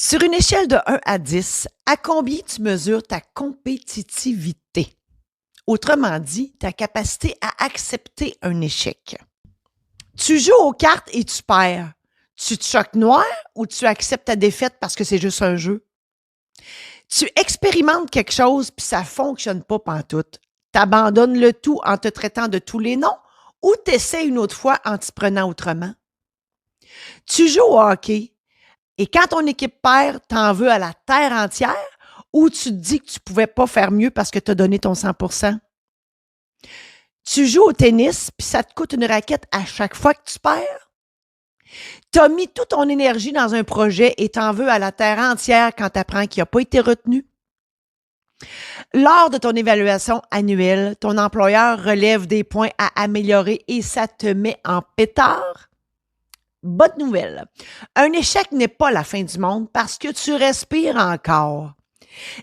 Sur une échelle de 1 à 10, à combien tu mesures ta compétitivité? Autrement dit, ta capacité à accepter un échec. Tu joues aux cartes et tu perds. Tu te choques noir ou tu acceptes ta défaite parce que c'est juste un jeu? Tu expérimentes quelque chose puis ça fonctionne pas pantoute. T'abandonnes le tout en te traitant de tous les noms ou t'essaies une autre fois en t'y prenant autrement? Tu joues au hockey et quand ton équipe perd, t'en veux à la terre entière ou tu te dis que tu pouvais pas faire mieux parce que tu as donné ton 100%? Tu joues au tennis puis ça te coûte une raquette à chaque fois que tu perds? Tu as mis toute ton énergie dans un projet et t'en veux à la terre entière quand tu apprends qu'il n'a pas été retenu? Lors de ton évaluation annuelle, ton employeur relève des points à améliorer et ça te met en pétard? Bonne nouvelle, un échec n'est pas la fin du monde parce que tu respires encore.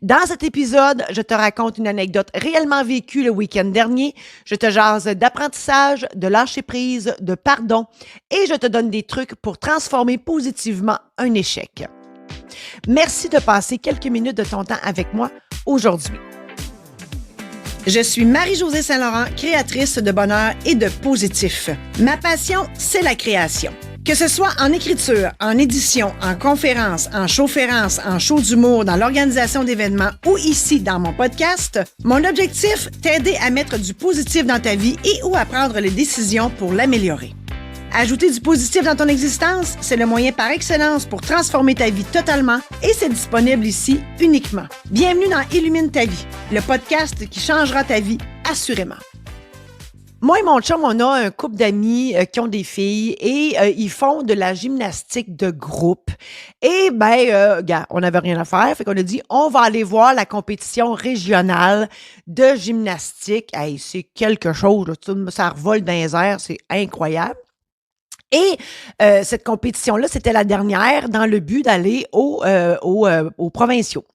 Dans cet épisode, je te raconte une anecdote réellement vécue le week-end dernier. Je te jase d'apprentissage, de lâcher prise, de pardon et je te donne des trucs pour transformer positivement un échec. Merci de passer quelques minutes de ton temps avec moi aujourd'hui. Je suis Marie-Josée Saint-Laurent, créatrice de bonheur et de positif. Ma passion, c'est la création. Que ce soit en écriture, en édition, en conférence, en showférence, en show d'humour, dans l'organisation d'événements ou ici dans mon podcast, mon objectif, t'aider à mettre du positif dans ta vie et ou à prendre les décisions pour l'améliorer. Ajouter du positif dans ton existence, c'est le moyen par excellence pour transformer ta vie totalement et c'est disponible ici uniquement. Bienvenue dans Illumine ta vie, le podcast qui changera ta vie assurément. Moi et mon chum, on a un couple d'amis qui ont des filles et ils font de la gymnastique de groupe. Et gars, on n'avait rien à faire, fait qu'on a dit, on va aller voir la compétition régionale de gymnastique. Hey, c'est quelque chose, là, ça revole dans les airs, c'est incroyable. Et cette compétition-là, c'était la dernière dans le but d'aller aux provinciaux.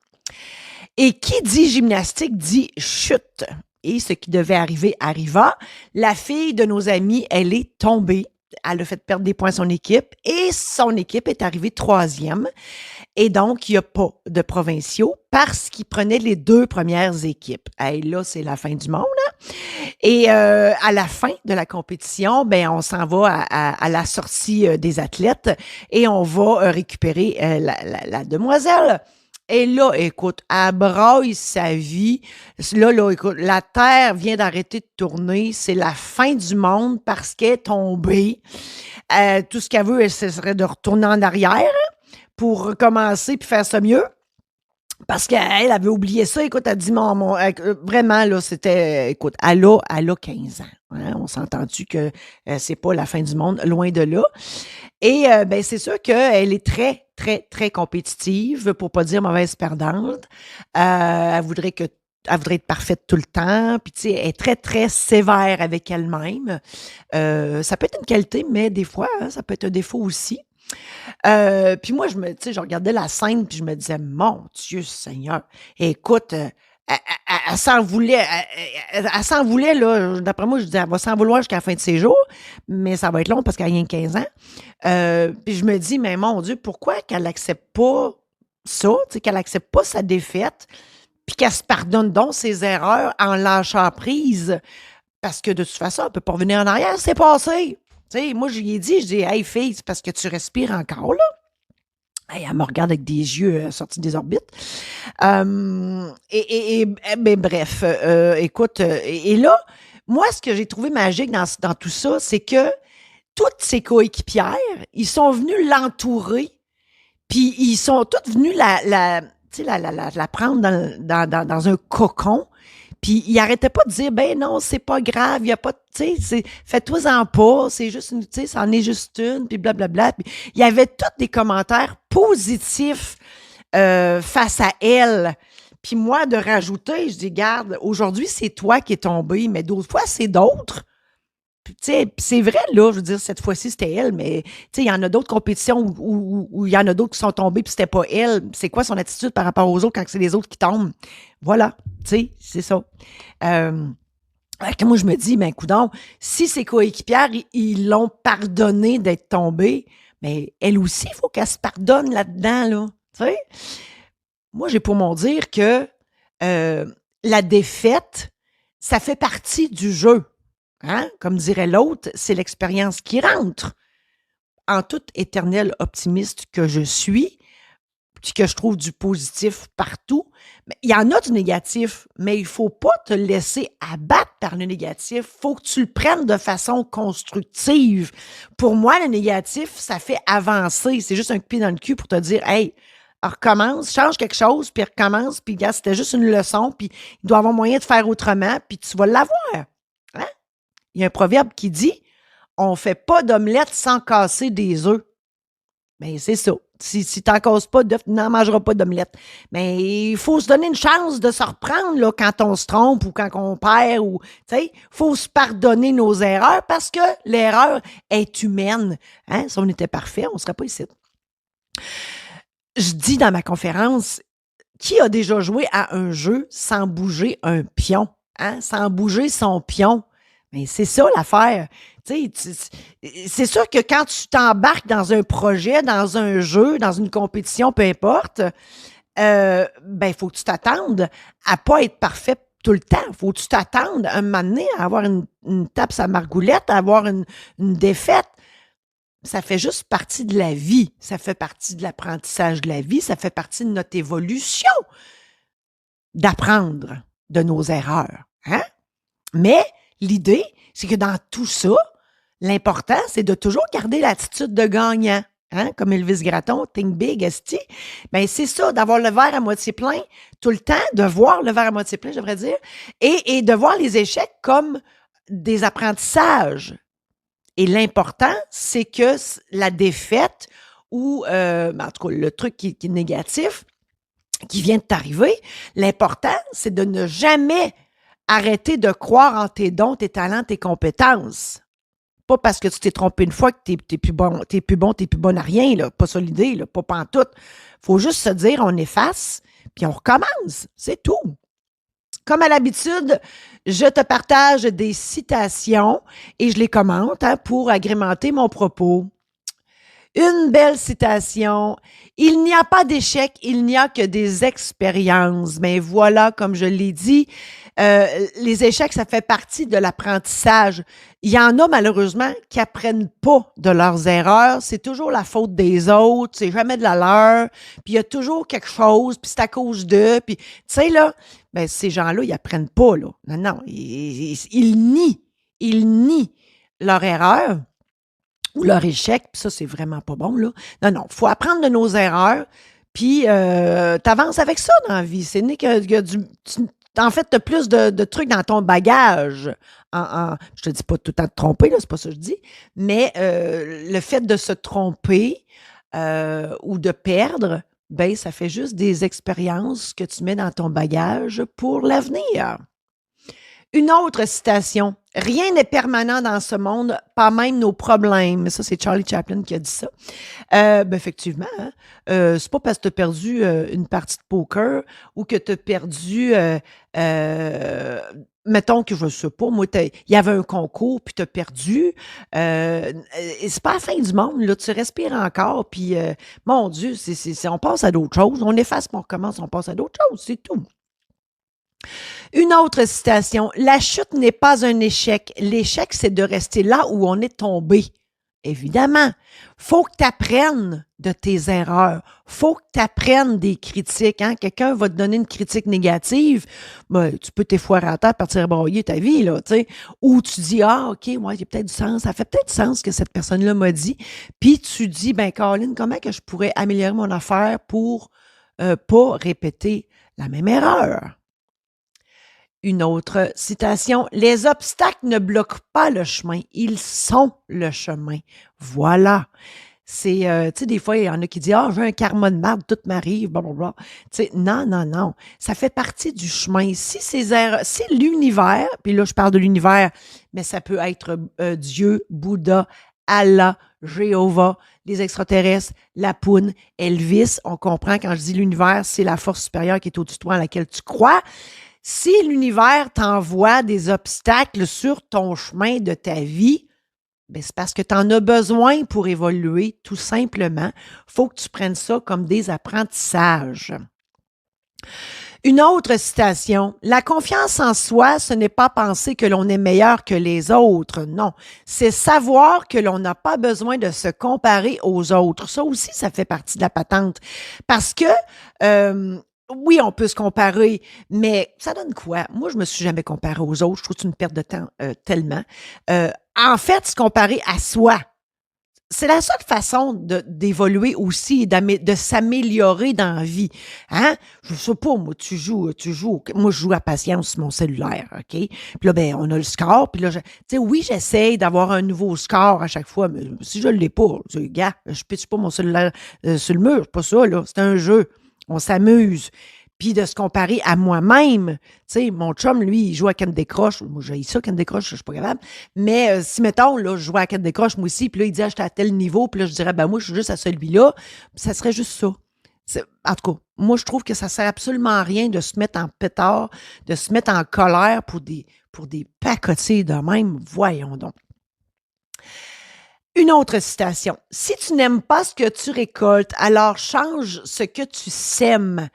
Et qui dit gymnastique dit chute. Et ce qui devait arriver arriva. La fille de nos amis, elle est tombée. Elle a fait perdre des points à son équipe et son équipe est arrivée 3e. Et donc, il n'y a pas de provinciaux parce qu'ils prenaient les 2 premières équipes. Et là, c'est la fin du monde. Hein? Et à la fin de la compétition, ben on s'en va à la sortie des athlètes et on va récupérer la demoiselle. Et là, écoute, elle braille sa vie. Là, écoute, la Terre vient d'arrêter de tourner. C'est la fin du monde parce qu'elle est tombée. Tout ce qu'elle veut, ce serait de retourner en arrière pour recommencer puis faire ça mieux. Parce qu'elle avait oublié ça. Écoute, elle dit, vraiment, là, c'était, écoute, elle a 15 ans. Hein? On s'est entendu que c'est pas la fin du monde, loin de là. Et c'est sûr qu'elle est très, très, très compétitive, pour pas dire mauvaise perdante. Elle voudrait être parfaite tout le temps. Puis, tu sais, elle est très, très sévère avec elle-même. Ça peut être une qualité, mais des fois, hein, ça peut être un défaut aussi. Puis moi, je regardais la scène puis je me disais, mon Dieu Seigneur, écoute, elle s'en voulait, elle s'en voulait, là. D'après moi, je disais, elle va s'en vouloir jusqu'à la fin de ses jours, mais ça va être long parce qu'elle a rien que 15 ans. Puis je me dis, mais mon Dieu, pourquoi qu'elle accepte pas ça, qu'elle accepte pas sa défaite, puis qu'elle se pardonne donc ses erreurs en lâchant prise, parce que de toute façon, elle peut pas revenir en arrière, c'est passé. Tu sais, moi, je lui ai dit, hey, fille, c'est parce que tu respires encore, là. Hey, elle me regarde avec des yeux sortis des orbites. Bref, écoute, et là, moi, ce que j'ai trouvé magique dans tout ça, c'est que toutes ses coéquipières, ils sont venus l'entourer, puis ils sont toutes venus la prendre dans un cocon. Puis il arrêtait pas de dire, ben non, c'est pas grave, il y a pas, tu sais, fais-toi-en pas, c'est juste une, tu sais, c'en est juste une, puis blablabla. Puis il y avait tous des commentaires positifs face à elle. Puis moi, de rajouter, je dis, garde, aujourd'hui, c'est toi qui es tombé, mais d'autres fois, c'est d'autres. Puis, tu sais, c'est vrai, là, je veux dire, cette fois-ci, c'était elle, mais, tu sais, il y en a d'autres compétitions où il y en a d'autres qui sont tombés, puis c'était pas elle. C'est quoi son attitude par rapport aux autres quand c'est les autres qui tombent? Voilà, tu sais, c'est ça. Moi, je me dis, ben, coudonc, si ses coéquipières, ils l'ont pardonné d'être tombée, mais elle aussi, il faut qu'elle se pardonne là-dedans, là. Tu sais? Moi, j'ai pour mon dire que la défaite, ça fait partie du jeu. Hein? Comme dirait l'autre, c'est l'expérience qui rentre. En tout éternel optimiste que je suis, puis que je trouve du positif partout, mais il y en a du négatif, mais il ne faut pas te laisser abattre par le négatif. Il faut que tu le prennes de façon constructive. Pour moi, le négatif, ça fait avancer. C'est juste un pied dans le cul pour te dire, hey, recommence, change quelque chose, puis recommence, puis gars, c'était juste une leçon, puis il doit y avoir moyen de faire autrement, puis tu vas l'avoir. Hein? Il y a un proverbe qui dit, on ne fait pas d'omelette sans casser des œufs. Bien, c'est ça. Si tu n'en casses pas d'œufs, tu n'en mangeras pas d'omelette. Mais il faut se donner une chance de se reprendre là, quand on se trompe ou quand on perd. Il faut se pardonner nos erreurs parce que l'erreur est humaine. Hein? Si on était parfait, on ne serait pas ici. Je dis dans ma conférence, qui a déjà joué à un jeu sans bouger un pion? Hein? Sans bouger son pion. Mais c'est ça l'affaire. C'est sûr que quand tu t'embarques dans un projet, dans un jeu, dans une compétition, peu importe, il faut que tu t'attendes à ne pas être parfait tout le temps. Il faut que tu t'attendes un moment donné à avoir une tape sa margoulette, à avoir une défaite. Ça fait juste partie de la vie. Ça fait partie de l'apprentissage de la vie. Ça fait partie de notre évolution d'apprendre de nos erreurs. Hein? Mais l'idée, c'est que dans tout ça, l'important, c'est de toujours garder l'attitude de gagnant. Hein? Comme Elvis Gratton, think big, esti. Ben, c'est ça, d'avoir le verre à moitié plein tout le temps, de voir le verre à moitié plein, je devrais dire, et de voir les échecs comme des apprentissages. Et l'important, c'est que la défaite ou, en tout cas, le truc qui est négatif, qui vient de t'arriver, l'important, c'est de ne jamais arrêter de croire en tes dons, tes talents, tes compétences. Pas parce que tu t'es trompé une fois que t'es plus bon, t'es plus bonne à rien, là. Pas ça l'idée, là. Pas pantoute. Faut juste se dire, on efface, puis on recommence. C'est tout. Comme à l'habitude, je te partage des citations et je les commente pour agrémenter mon propos. Une belle citation. Il n'y a pas d'échec, il n'y a que des expériences. Mais voilà, comme je l'ai dit, les échecs, ça fait partie de l'apprentissage. Il y en a malheureusement qui apprennent pas de leurs erreurs. C'est toujours la faute des autres, c'est jamais de la leur. Puis il y a toujours quelque chose, puis c'est à cause d'eux. Puis tu sais là, ben ces gens-là, ils apprennent pas là. Non, ils nient leur erreur ou leur échec, puis ça, c'est vraiment pas bon, là. Non, il faut apprendre de nos erreurs, puis t'avances avec ça dans la vie. C'est né que en fait, tu as plus de trucs dans ton bagage. Je te dis pas tout le temps de te tromper, là, c'est pas ça que je dis, mais le fait de se tromper ou de perdre, ben ça fait juste des expériences que tu mets dans ton bagage pour l'avenir. Une autre citation. Rien n'est permanent dans ce monde, pas même nos problèmes. Ça, c'est Charlie Chaplin qui a dit ça. Effectivement, hein, c'est pas parce que tu as perdu une partie de poker ou que tu as perdu, mettons que je ne sais pas, moi, il y avait un concours puis tu as perdu. C'est pas la fin du monde, là. Tu respires encore, puis mon Dieu, on passe à d'autres choses. On efface, on recommence, on passe à d'autres choses, c'est tout. Une autre citation. La chute n'est pas un échec. L'échec, c'est de rester là où on est tombé. Évidemment. Faut que tu apprennes de tes erreurs. Faut que tu apprennes des critiques. Hein? Quelqu'un va te donner une critique négative. Ben, tu peux t'effoirer à terre, partir broyer ta vie, là, tu sais. Ou tu dis, ah, OK, ouais, il y a peut-être du sens. Ça fait peut-être du sens ce que cette personne-là m'a dit. Puis tu dis, ben, Caroline, comment que je pourrais améliorer mon affaire pour pas répéter la même erreur? Une autre citation. Les obstacles ne bloquent pas le chemin, ils sont le chemin. Voilà. C'est, tu sais, des fois, il y en a qui disent, ah, j'ai un karma de merde, tout m'arrive, blablabla. Tu sais, non. Ça fait partie du chemin. Si l'univers, puis là, je parle de l'univers, mais ça peut être Dieu, Bouddha, Allah, Jéhovah, les extraterrestres, la poune, Elvis. On comprend quand je dis l'univers, c'est la force supérieure qui est au-dessus de toi à laquelle tu crois. Si l'univers t'envoie des obstacles sur ton chemin de ta vie, Ben, c'est parce que tu en as besoin pour évoluer, tout simplement. Faut que tu prennes ça comme des apprentissages. Une autre citation. La confiance en soi, ce n'est pas penser que l'on est meilleur que les autres. Non. C'est savoir que l'on n'a pas besoin de se comparer aux autres. Ça aussi, ça fait partie de la patente. Parce que, oui, on peut se comparer, mais ça donne quoi? Moi, je me suis jamais comparée aux autres. Je trouve que c'est une perte de temps tellement. En fait, se comparer à soi, c'est la seule façon d'évoluer aussi et de s'améliorer dans la vie. Hein? Je sais pas, moi, moi, je joue à patience sur mon cellulaire, OK? Puis là, ben, on a le score, puis là, tu sais, oui, j'essaye d'avoir un nouveau score à chaque fois, mais si je l'ai pas, gars, je pitche pas mon cellulaire sur le mur, c'est pas ça, là, c'est un jeu. On s'amuse. Puis de se comparer à moi-même. Tu sais, mon chum, lui, il joue à Candy Crush. Moi, j'ai ça, Candy Crush, je suis pas capable. Mais si, mettons, là, je jouais à Candy Crush, moi aussi, puis là, il dit, ah, j'étais à tel niveau, puis là, je dirais, ben moi, je suis juste à celui-là. Puis ça serait juste ça. En tout cas, moi, je trouve que ça sert absolument à rien de se mettre en pétard, de se mettre en colère pour des pacotiers de même. Voyons donc. Une autre citation. Si tu n'aimes pas ce que tu récoltes, alors change ce que tu sèmes.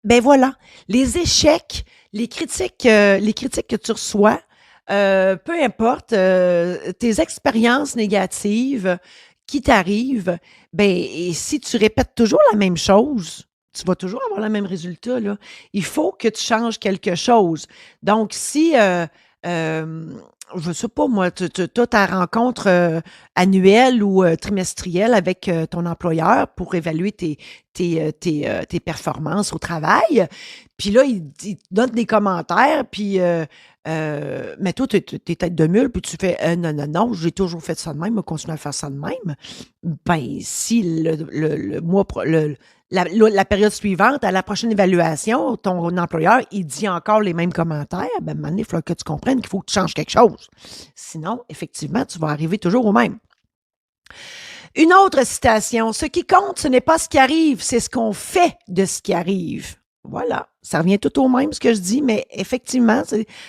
Ben voilà, les échecs, les critiques que tu reçois, peu importe, tes expériences négatives qui t'arrivent, ben et si tu répètes toujours la même chose, tu vas toujours avoir le même résultat, là. Il faut que tu changes quelque chose. Donc si, je sais pas moi, tu as ta rencontre, annuelle ou, trimestrielle avec, ton employeur pour évaluer tes performances au travail. Puis là, il te donne des commentaires, puis, mais toi, tu es tête de mule, puis tu fais: Non, non, non, j'ai toujours fait ça de même, je vais continuer à faire ça de même». Ben, si le mois pro la période suivante, à la prochaine évaluation, ton employeur, il dit encore les mêmes commentaires, ben, à un moment donné, il faut que tu comprennes qu'il faut que tu changes quelque chose. Sinon, effectivement, tu vas arriver toujours au même. Une autre citation. Ce qui compte, ce n'est pas ce qui arrive, c'est ce qu'on fait de ce qui arrive. Voilà. Ça revient tout au même, ce que je dis, mais effectivement,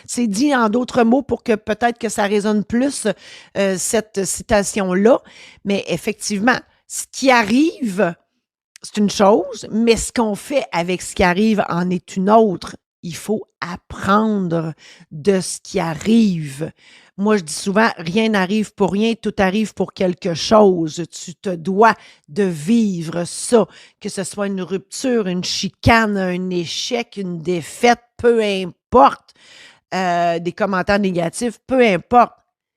c'est dit en d'autres mots pour que peut-être que ça résonne plus, cette citation-là. Mais effectivement, ce qui arrive, c'est une chose, mais ce qu'on fait avec ce qui arrive en est une autre. Il faut apprendre de ce qui arrive. Moi, je dis souvent, rien n'arrive pour rien, tout arrive pour quelque chose. Tu te dois de vivre ça, que ce soit une rupture, une chicane, un échec, une défaite, peu importe, des commentaires négatifs, peu importe.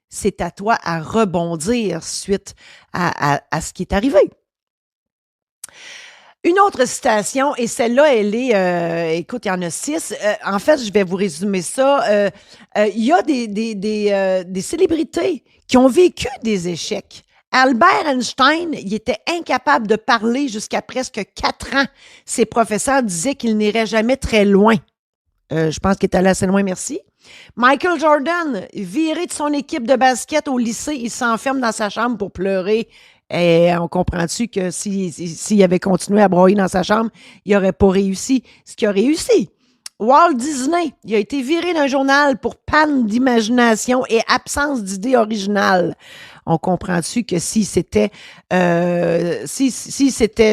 C'est à toi à rebondir suite à ce qui est arrivé. Une autre citation, et celle-là, elle est, écoute, il y en a 6. En fait, je vais vous résumer ça. Il y a des célébrités qui ont vécu des échecs. Albert Einstein, il était incapable de parler jusqu'à presque 4 ans. Ses professeurs disaient qu'il n'irait jamais très loin. Je pense qu'il est allé assez loin, merci. Michael Jordan, viré de son équipe de basket au lycée, il s'enferme dans sa chambre pour pleurer. Et on comprend-tu que s'il avait continué à broyer dans sa chambre, il n'aurait pas réussi ce qu'il a réussi. Walt Disney, il a été viré d'un journal pour panne d'imagination et absence d'idées originales. On comprend-tu que si c'était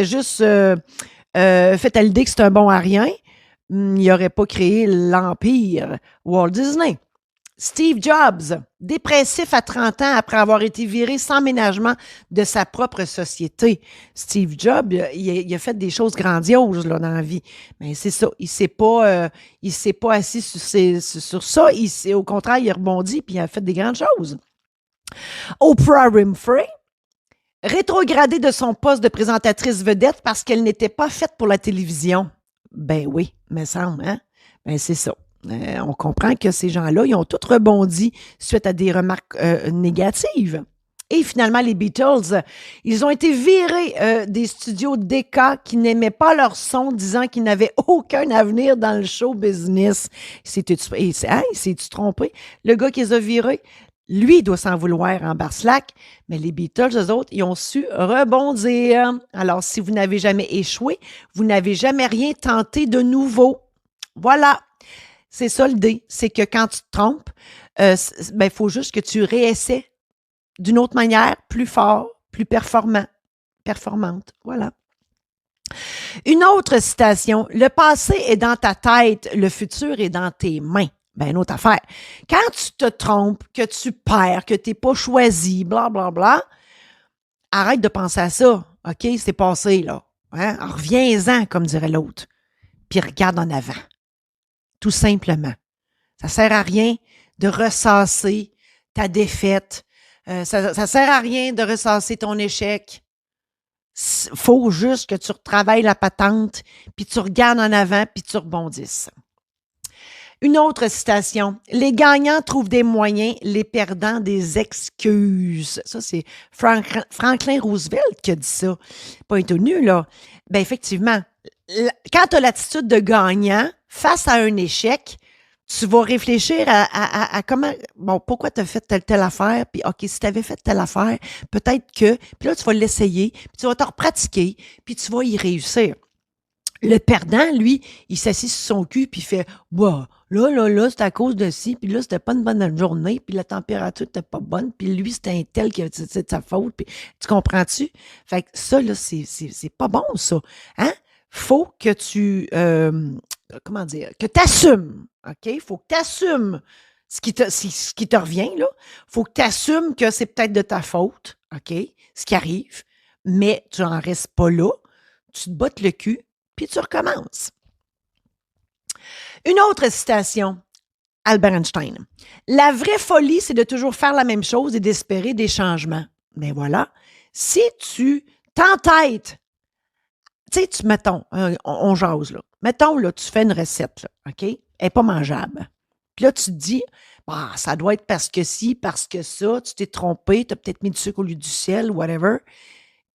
juste fait à l'idée que c'est un bon à rien, il n'aurait pas créé l'empire Walt Disney. Steve Jobs, dépressif à 30 ans après avoir été viré sans ménagement de sa propre société. Steve Jobs, il a fait des choses grandioses là, dans la vie. Mais c'est ça, il ne s'est pas assis sur ça. Au contraire, il a rebondi et il a fait des grandes choses. Oprah Winfrey, rétrogradée de son poste de présentatrice vedette parce qu'elle n'était pas faite pour la télévision. Ben oui, me semble, hein? Ben c'est ça. On comprend que ces gens-là, ils ont tous rebondi suite à des remarques négatives. Et finalement, les Beatles, ils ont été virés des studios Decca qui n'aimaient pas leur son, disant qu'ils n'avaient aucun avenir dans le show business. S'est-tu trompé? Le gars qui les a virés, lui, il doit s'en vouloir en Barslack, mais les Beatles, eux autres, ils ont su rebondir. Alors, si vous n'avez jamais échoué, vous n'avez jamais rien tenté de nouveau. Voilà. C'est ça l'idée. C'est que quand tu te trompes, il faut juste que tu réessaies d'une autre manière, plus fort, plus performante. Voilà. Une autre citation. Le passé est dans ta tête, le futur est dans tes mains. Ben, une autre affaire. Quand tu te trompes, que tu perds, que tu n'es pas choisi, blablabla, arrête de penser à ça. OK? C'est passé, là. Hein? Reviens-en, comme dirait l'autre. Puis regarde en avant. Tout simplement. Ça ne sert à rien de ressasser ta défaite. Ça ne sert à rien de ressasser ton échec. Faut juste que tu retravailles la patente, puis tu regardes en avant, puis tu rebondisses. Une autre citation. Les gagnants trouvent des moyens, les perdants des excuses. Ça, c'est Franklin Roosevelt qui a dit ça. Pas étonné, là. Ben effectivement, quand tu as l'attitude de gagnant face à un échec, tu vas réfléchir à comment, bon, pourquoi tu as fait telle affaire, puis OK, si tu avais fait telle affaire, peut-être que, puis là, tu vas l'essayer, puis tu vas te repratiquer, puis tu vas y réussir. Le perdant, lui, il s'assit sur son cul, puis il fait « Bah, là, c'est à cause de ci, puis là, c'était pas une bonne journée, puis la température n'était pas bonne, puis lui, c'était un tel qui c'était de sa faute, puis tu comprends-tu? » Fait que ça, là, c'est pas bon, ça. Hein? Faut que tu, comment dire, que tu assumes, OK? Faut que tu assumes ce qui te revient, là. Faut que tu assumes que c'est peut-être de ta faute, OK? Ce qui arrive, mais tu n'en restes pas là. Tu te bottes le cul, puis tu recommences. Une autre citation, Albert Einstein. La vraie folie, c'est de toujours faire la même chose et d'espérer des changements. Mais voilà, si tu t'entêtes, tu sais, mettons, on jase, là. Mettons, là, tu fais une recette, là, OK? Elle n'est pas mangeable. Puis là, tu te dis, bah, ça doit être parce que ci, parce que ça, tu t'es trompé, tu as peut-être mis du sucre au lieu du sel, whatever.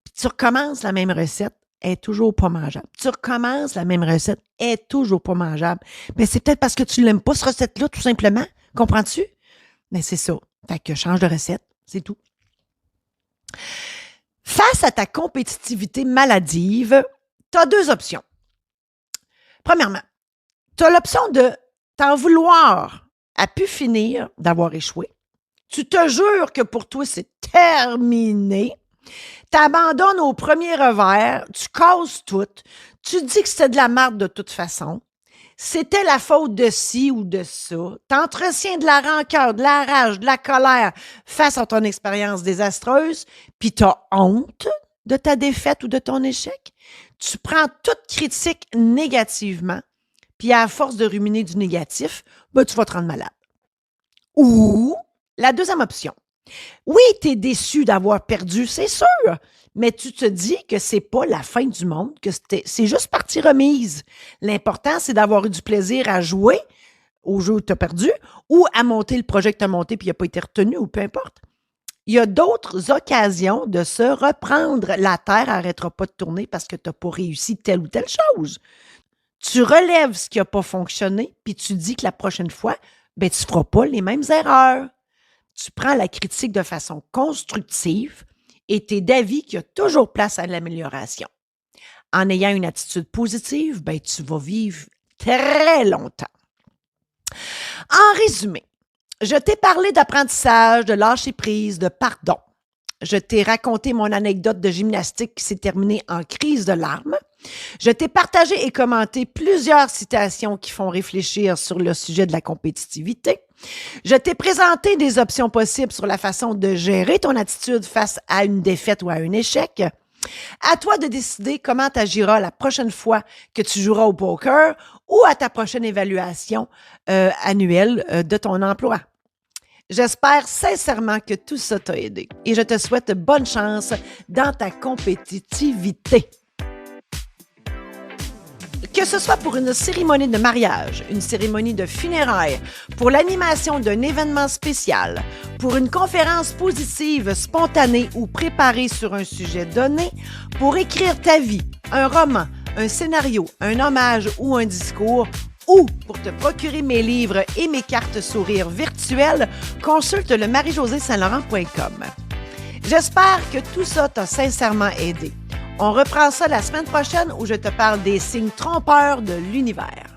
Puis tu recommences la même recette, elle n'est toujours pas mangeable. Tu recommences la même recette, elle n'est toujours pas mangeable. Mais c'est peut-être parce que tu ne l'aimes pas, cette recette-là, tout simplement. Comprends-tu? Mais c'est ça. Fait que change de recette, c'est tout. Face à ta compétitivité maladive, tu as deux options. Premièrement, tu as l'option de t'en vouloir à pu finir d'avoir échoué. Tu te jures que pour toi, c'est terminé. Tu abandonnes au premier revers, tu casses tout, tu dis que c'était de la merde de toute façon, c'était la faute de ci ou de ça, tu entretiens de la rancœur, de la rage, de la colère face à ton expérience désastreuse, puis tu as honte de ta défaite ou de ton échec. Tu prends toute critique négativement, puis à force de ruminer du négatif, ben, tu vas te rendre malade. Ou la deuxième option. Oui, tu es déçu d'avoir perdu, c'est sûr, mais tu te dis que c'est pas la fin du monde, que c'est juste partie remise. L'important, c'est d'avoir eu du plaisir à jouer au jeu où tu as perdu ou à monter le projet que tu as monté puis il n'a pas été retenu ou peu importe. Il y a d'autres occasions de se reprendre. La Terre n'arrêtera pas de tourner parce que tu n'as pas réussi telle ou telle chose. Tu relèves ce qui n'a pas fonctionné puis tu dis que la prochaine fois, ben, tu ne feras pas les mêmes erreurs. Tu prends la critique de façon constructive et tu es d'avis qu'il y a toujours place à l'amélioration. En ayant une attitude positive, ben, tu vas vivre très longtemps. En résumé, je t'ai parlé d'apprentissage, de lâcher prise, de pardon. Je t'ai raconté mon anecdote de gymnastique qui s'est terminée en crise de larmes. Je t'ai partagé et commenté plusieurs citations qui font réfléchir sur le sujet de la compétitivité. Je t'ai présenté des options possibles sur la façon de gérer ton attitude face à une défaite ou à un échec. À toi de décider comment tu agiras la prochaine fois que tu joueras au poker ou à ta prochaine évaluation annuelle de ton emploi. J'espère sincèrement que tout ça t'a aidé et je te souhaite bonne chance dans ta compétitivité. Que ce soit pour une cérémonie de mariage, une cérémonie de funérailles, pour l'animation d'un événement spécial, pour une conférence positive, spontanée ou préparée sur un sujet donné, pour écrire ta vie, un roman, un scénario, un hommage ou un discours, ou pour te procurer mes livres et mes cartes sourires virtuelles, consulte le marie-josée-saint-laurent.com. J'espère que tout ça t'a sincèrement aidé. On reprend ça la semaine prochaine où je te parle des signes trompeurs de l'univers.